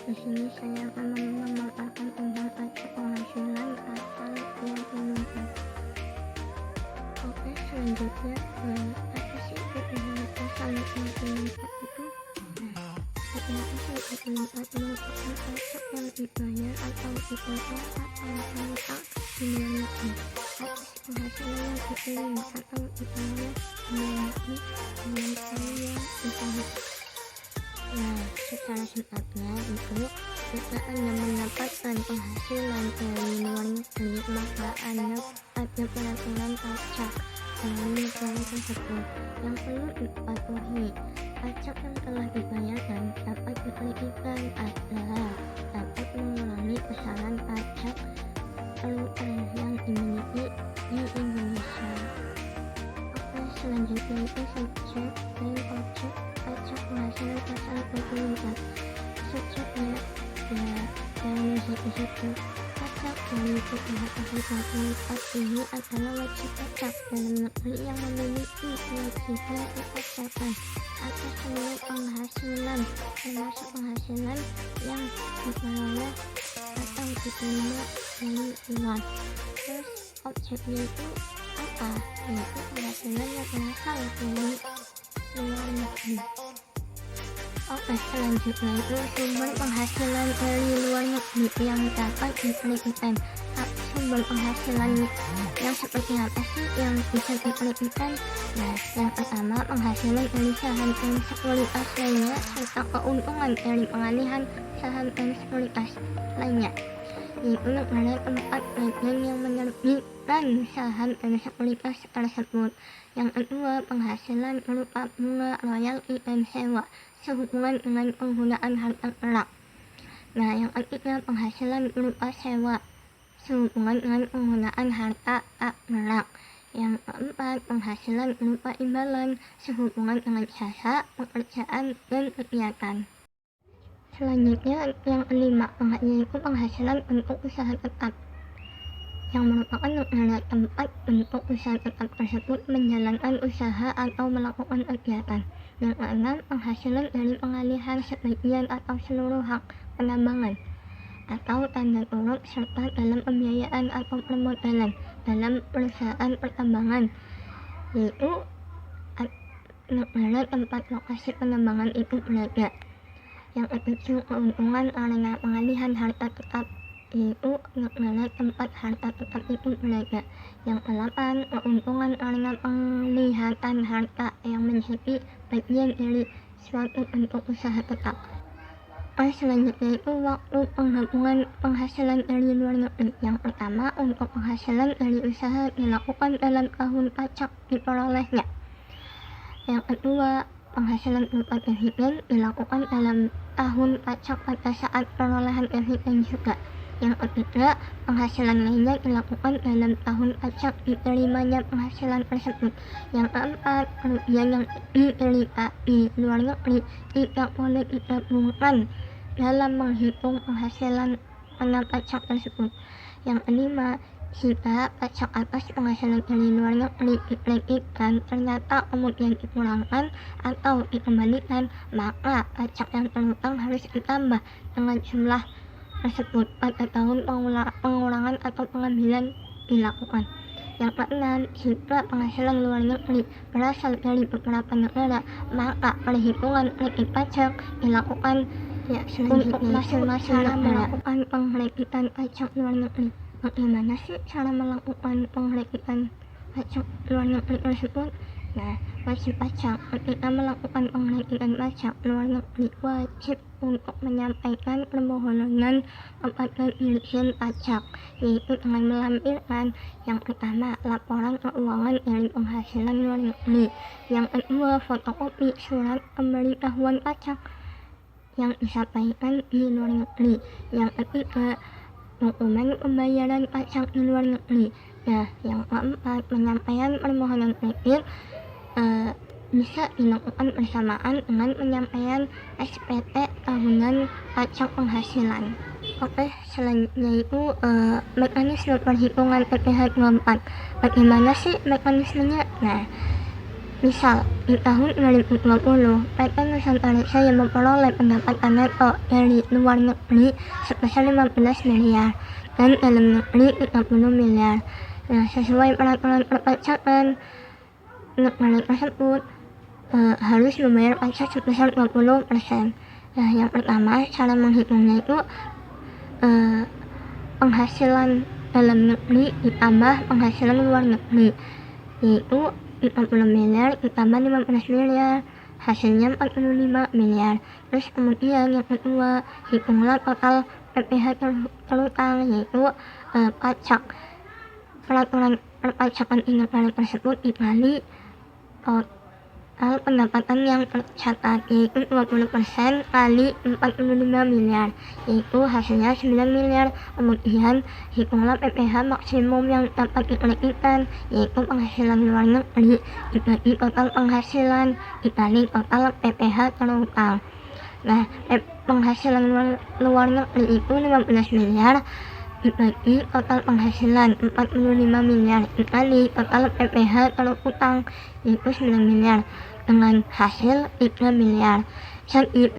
Di sini saya akan memaparkan tentang pajak penghasilan atau yang umum. Oke, selanjutnya, apa sih keuntungan asal manfaat itu? Keuntungan asal merupakan pajak yang dibayar atau dikelola oleh pemerintah di luar negeri atas penghasilan yang diterima atau diperoleh di luar negeri dengan biaya usaha. Nah, secara singkatnya itu jika Anda mendapatkan penghasilan dari luar negeri, maka Anda ada peraturan pajak dalam negara tersebut yang perlu dipatuhi. Pajak yang telah dibayarkan dapat diberikan adalah dapat mengurangi besaran pajak yang dimiliki di Indonesia. Oke, selanjutnya itu subjek dan objek pajak penghasilan asal pemerintah. Subjeknya dalam itu pajak dari pihak asal pemerintah ini adalah wajib pajak dalam negeri yang memiliki kewajiban perpajakan atas seluruh penghasilan termasuk penghasilan yang diperoleh atau diterima dari luar. Terus objeknya itu apa? Yaitu penghasilan yang berasal dari luar negeri. Oke, selanjutnya itu sumber penghasilan dari luar negeri yang dapat dipelitikan. Sumber penghasilan yang seperti apa sih yang bisa dipelitikan? Nah, yang pertama penghasilan dari saham dan sekuritas lainnya serta keuntungan dari pengalihan saham dan sekuritas lainnya, yaitu negara tempat bagian yang menerbitkan saham dan sekuritas tersebut. Yang kedua, penghasilan berupa bunga, royalti, dan sewa sehubungan dengan penggunaan harta gerak. Nah, yang ketiga, penghasilan berupa sewa sehubungan dengan penggunaan harta tak gerak. Yang keempat, penghasilan berupa imbalan sehubungan dengan jasa, pekerjaan, dan kegiatan. Selanjutnya, yang kelima, yaitu penghasilan bentuk usaha tetap, yang merupakan negara tempat bentuk usaha tetap tersebut menjalankan usaha atau melakukan kegiatan. Yang keenam, penghasilan dari pengalihan sebagian atau seluruh hak penambangan atau tanda turut serta dalam pembiayaan atau permodalan dalam perusahaan pertambangan, yaitu negara tempat lokasi penambangan itu berada. Yang ketujuh, keuntungan karena pengalihan harta tetap, yaitu negara tempat harta tetap itu berada. Yang kedelapan, keuntungan karena penglihatan harta yang menjadi bagian dari suatu bentuk usaha tetap. Selanjutnya itu waktu penggabungan penghasilan dari luar negeri. Yang pertama, untuk penghasilan dari usaha dilakukan dalam tahun pajak diperolehnya. Yang kedua, penghasilan berupa dividen dilakukan dalam tahun pajak pada saat perolehan dividen juga. Yang ketiga, penghasilan lainnya dilakukan dalam tahun pajak diterimanya penghasilan tersebut. Yang keempat, kerugian yang diterima di luar negeri tidak boleh digabungkan dalam menghitung penghasilan kena pajak tersebut. Yang kelima, jika pajak atas penghasilan dari luar negeri dikreditkan ternyata kemudian dikurangkan atau dikembalikan, maka pajak yang terutang harus ditambah dengan jumlah tersebut pada tahun pengurangan atau pengambilan dilakukan. Yang keenam, jika penghasilan luar negeri berasal dari beberapa negara, maka perhitungan kredit pajak dilakukan untuk masing-masing negara. Melakukan pengkreditan pajak luar negeri. Bagaimana sih cara melakukan pengkreditan pajak luar negeri tersebut? Nah, wajib pajak ketika melakukan pengkreditan pajak luar negeri wajib untuk menyampaikan permohonan kepada Dirjen Pajak, yaitu dengan melampirkan yang pertama laporan keuangan dari penghasilan luar negeri, yang kedua fotokopi surat pemberitahuan pajak yang disampaikan di luar negeri, yang ketiga dokumen pembayaran pajak di luar negeri. Nah, yang keempat, penyampaian permohonan kredit bisa dilakukan bersamaan dengan penyampaian SPT tahunan pajak penghasilan. Oke, selanjutnya itu mekanisme perhitungan PPh 24. Bagaimana sih mekanismenya? Nah, Misal, di tahun 2020, PT Nusantara yang memperoleh pendapatan neto dari luar negeri sebesar 15 miliar dan dalam negeri 30 miliar. Nah, sesuai peraturan perpajakan, negara tersebut harus membayar pajak sebesar 20%. Nah, yang pertama, cara menghitungnya itu penghasilan dalam negeri ditambah penghasilan luar negeri, yaitu 40 miliar ditambah 15 miliar, hasilnya 45 miliar. Terus kemudian yang kedua, hitunglah total PPh terutang, yaitu pajak. Peraturan perpajakan di negara tersebut dikali total pendapatan yang tercatat, yaitu 20% kali 45 miliar, yaitu hasilnya 9 miliar. Kemudian hitunglah PPh maksimum yang dapat dikreditkan, yaitu penghasilan luar negeri dibagi total penghasilan dikali total PPh terutang. Nah, penghasilan luar negeri itu 15 miliar dibagi total penghasilan 45 miliar dikali total PPh terutang, yaitu 9 miliar dengan hasil 3 miliar.